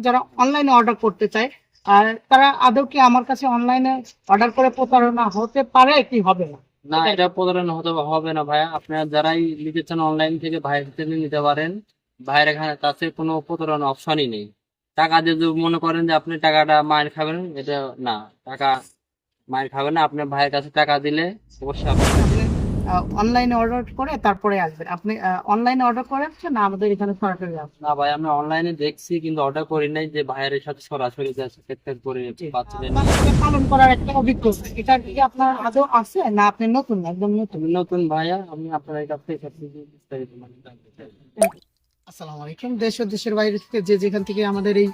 যারা অনলাইনে অর্ডার করতে চায় আর তারা আদৌ কি আমার কাছে অনলাইনে অর্ডার করে প্রতারণা হতে পারে কি হবে না? না, এটা প্রতারণা হবে না ভাইয়া। আপনারা যারাই নিতে চান অনলাইন থেকে ভাইয়ের থেকে নিতে পারেন। ভাইয়ের এখানে কাছে কোনো প্রতারণা অপশনই নেই। টাকা দিয়ে যদি মনে করেন যে আপনি টাকাটা মায়ের খাবেন, এটা না, টাকা মায়ের খাবেন না। আপনার ভাইয়ের কাছে টাকা দিলে অবশ্যই আপনি আপনি অনলাইনে অর্ডার করে তারপরে আসবেন। আপনি অনলাইনে অর্ডার করেছেন না আমাদের এখানে সরাসরি আসবেন? না ভাই, আমি অনলাইনে দেখছি কিন্তু অর্ডার করি নাই, যে ভাইয়ের সাথে সরাসরি যে সাক্ষাৎকার করে বাচ্চাদের নিয়ে। বাচ্চাকে পালন করার একটা অভিজ্ঞতা এটা কি আপনার আদৌ আছে না আপনি নতুন একদম নতুন? আমি নতুন ভাইয়া, আমি আপনার কাছ থেকে সবকিছু বিস্তারিত মানে জানতে চাই। আসসালামু আলাইকুম। দেশ ও দেশের বাইরে থেকে যে যেখান থেকে আমাদের এই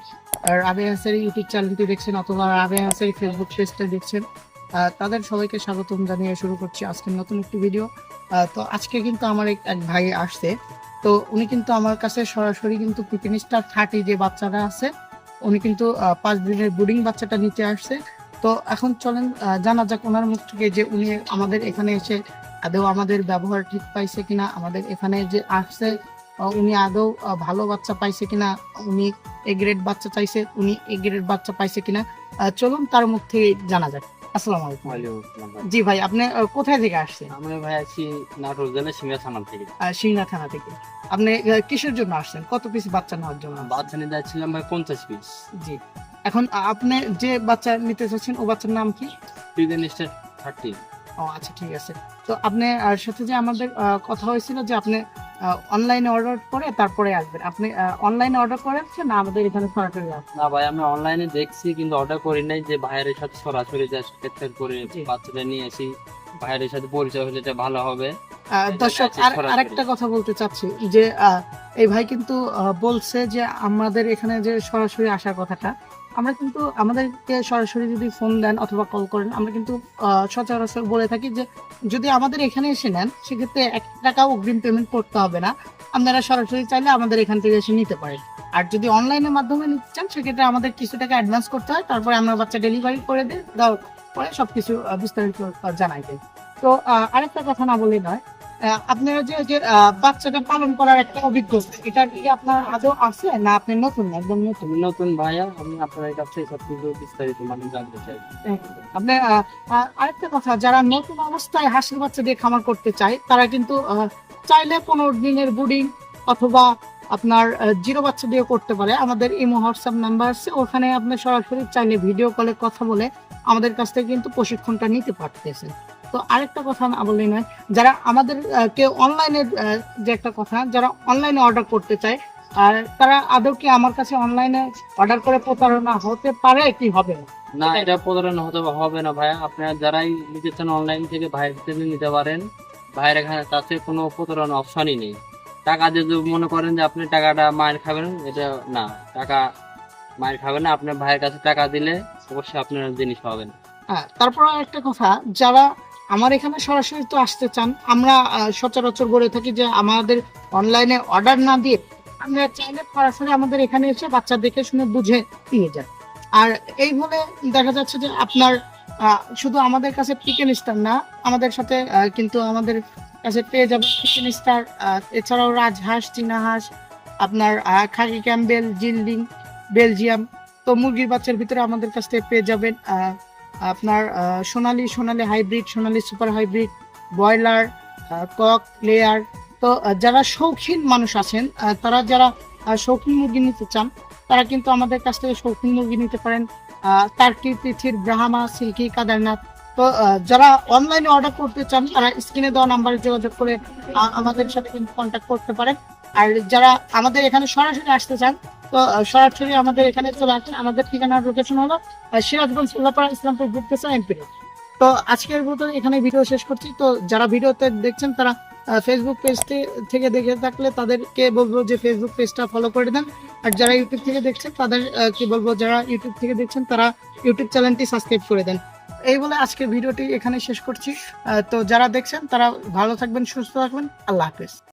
রাবেয়া আনসারী ইউটিউব চ্যানেলটি দেখছেন অথবা রাবেয়া আনসারী ফেসবুক পেজটা দেখছেন, তাদের সবাইকে স্বাগতম জানিয়ে শুরু করছি আজকের নতুন একটি ভিডিও। তো আজকে কিন্তু আমার এক ভাই আসছে। তো উনি কিন্তু আমার কাছে সরাসরি কিন্তু পিপিন স্টার 30 যে বাচ্চাটা আছে উনি কিন্তু 5 দিনের ব্রুডিং বাচ্চাটা নিতে আসছে। তো এখন চলেন জানা যাক ওনার মুখ থেকে যে উনি আমাদের এখানে এসে আদৌ আমাদের ব্যবহার ঠিক পাইছে কিনা, আমাদের এখানে যে আসছে উনি আদৌ ভালো বাচ্চা পাইছে কিনা, উনি এ গ্রেড বাচ্চা চাইছে, উনি এ গ্রেড বাচ্চা পাইছে কিনা, চলুন তার মুখ থেকে জানা যাক। আসসালামু আলাইকুম। ওয়ালাইকুম আসসালাম ভাই। জি ভাই, আপনি কোথায় থেকে আসছেন? আমি ভাই আছি নাটোর জেলা সিংড়া থানা থেকে। সিংড়া থানা থেকে। আপনি কিসের জন্য আসছেন? কত পিস বাচ্চা নেওয়ার জন্য আসছেন? বাচ্চা নিতে যাচ্ছিলাম ভাই 50 পিস। জি। এখন আপনি যে বাচ্চা নিতে চাচ্ছেন ও বাচ্চার নাম কি? Pigeon star 30। ও আচ্ছা, ঠিক আছে। তো আপনি সাথে যে আমাদের কথা হয়েছিল যে আপনি অনলাইনে অর্ডার করে তারপরে আসবেন। আপনি অনলাইনে অর্ডার করেছেন না আমাদের এখানে সরাসরি আসবেন? না ভাই, আমি অনলাইনে দেখছি কিন্তু অর্ডার করি নাই, যে ভাইয়ের সাথে সরাসরি যে সাক্ষাৎকার করে জি। বাচ্চাটা নিয়ে আসি, ভাইয়ের সাথে পরিচয় হলে এটা ভালো হবে। দর্শক সরাসরি। আরেকটা কথা বলতে চাচ্ছি যে এই ভাই কিন্তু বলছে যে আমাদের এখানে যে সরাসরি আসার কথাটা, আমরা কিন্তু আমাদেরকে সরাসরি যদি ফোন দেন অথবা কল করেন আমরা কিন্তু সচরাচর বলে থাকি যে যদি আমাদের এখানে এসে নেন সেক্ষেত্রে 1 টাকাও অগ্রিম পেমেন্ট করতে হবে না। আপনারা সরাসরি চাইলে আমাদের এখান থেকে এসে নিতে পারেন। আর যদি অনলাইনের মাধ্যমে নিতে চান সেক্ষেত্রে আমাদের কিছু টাকা অ্যাডভান্স করতে হয়, তারপরে আমরা বাচ্চা ডেলিভারি করে দিই, দেওয়ার পরে সবকিছু বিস্তারিত জানাই দিই। তো আরেকটা কথা না বললেই নয়, আপনারা যে বাচ্চাটা পালন করার একটা অভিজ্ঞতা এটা কি আপনার আদৌ আছে না আপনি নতুন একদম নতুন? আমি নতুন ভাইয়া, আমি আপনার কাছ থেকে সবকিছু বিস্তারিত মানে জানতে চাই। আপনি আরেকটা কথা, যারা নতুন অবস্থায় হাঁসের বাচ্চা দিয়ে খামার করতে চায় তারা কিন্তু চাইলে 15 দিনের ব্রুডিং অথবা আপনার জিরো বাচ্চা দিয়ে করতে পারে। আমাদের ইমো হোয়াটসঅ্যাপ নাম্বার আছে, ওখানে আপনি সরাসরি চাইলে ভিডিও কলে কথা বলে আমাদের কাছ থেকে কিন্তু প্রশিক্ষণটা নিতে পারতেছেন। তো আরেকটা কথা না বললেই নয়, যারা আমাদের কেউ অনলাইনে যে একটা কথা, যারা অনলাইনে অর্ডার করতে চায় আর তারা আদৌ কি আমার কাছে অনলাইনে অর্ডার করে প্রতারণা হতে পারে কি হবে না? না, এটা প্রতারণা হবে না ভাইয়া। আপনারা যারাই নিতে চান অনলাইন থেকে ভাইয়ের থেকে নিতে পারেন। ভাইয়ের এখানে কাছে কোনো প্রতারণা অপশনই নেই। টাকা দিয়ে যদি মনে করেন যে আপনি টাকাটা মায়ের খাবেন, এটা না, টাকা মায়ের খাবেন না। আপনার ভাইয়ের কাছে টাকা দিলে অবশ্যই আপনার জিনিস পাবেন। তারপর একটা কথা, যারা আমার এখানে সরাসরি তো আসতে চান, আমরা সচরাচর বলে থাকি যে আমাদের অনলাইনে অর্ডার না দিয়ে আমরা চাইলে সরাসরি আমাদের এখানে এসে বাচ্চা দেখে শুনে বুঝে দিয়ে যান। আর এইভাবে দেখা যাচ্ছে যে আপনার শুধু আমাদের কাছে চিকেন স্টার না, আমাদের সাথে কিন্তু আমাদের কাছে পেয়ে যাবেন চিকেন স্টার, এছাড়াও রাজহাঁস, চীনা হাঁস, আপনার খাকি ক্যাম্বেল, জিল্ডিং, বেলজিয়াম। তো মুরগির বাচ্চার ভিতরে আমাদের কাছ থেকে পেয়ে যাবেন আপনার Sonali hybrid, Sonali super hybrid, broiler, cock, layer. তো যারা শৌখিন মানুষ আছেন, তারা যারা শৌখিন মুরগি নিতে চান তারা কিন্তু আমাদের কাছ থেকে শৌখিন মুরগি নিতে পারেন। টার্কি, তিথির, ব্রাহ্মা, সিল্কি, কাদারনাথ। তো যারা অনলাইনে অর্ডার করতে চান তারা স্ক্রিনে দেওয়া নাম্বারে যোগাযোগ করে আমাদের সাথে কিন্তু কন্ট্যাক্ট করতে পারেন। আর যারা আমাদের এখানে সরাসরি আসতে চান তো সরাসরি আমাদের এখানে চলে আসেন। আমাদের ঠিকানার লোকেশন হলো সিরাজগঞ্জ উল্লাপাড়া ইসলামপুর গুপ্তেশ্বর এমপি রোড। তো আজকের মতো এখানে ভিডিও শেষ করছি। তো যারা ভিডিওতে দেখছেন তারা ফেসবুক পেজ থেকে দেখে থাকলে তাদেরকে বলবো যে ফেসবুক পেজটা ফলো করে দেন। আর যারা ইউটিউব থেকে দেখছেন তাদের কি বলবো, যারা ইউটিউব থেকে দেখছেন তারা ইউটিউব চ্যানেলটি সাবস্ক্রাইব করে দেন। এই বলে আজকের ভিডিওটি এখানে শেষ করছি। তো যারা দেখছেন তারা ভালো থাকবেন, সুস্থ থাকবেন। আল্লাহ হাফেজ।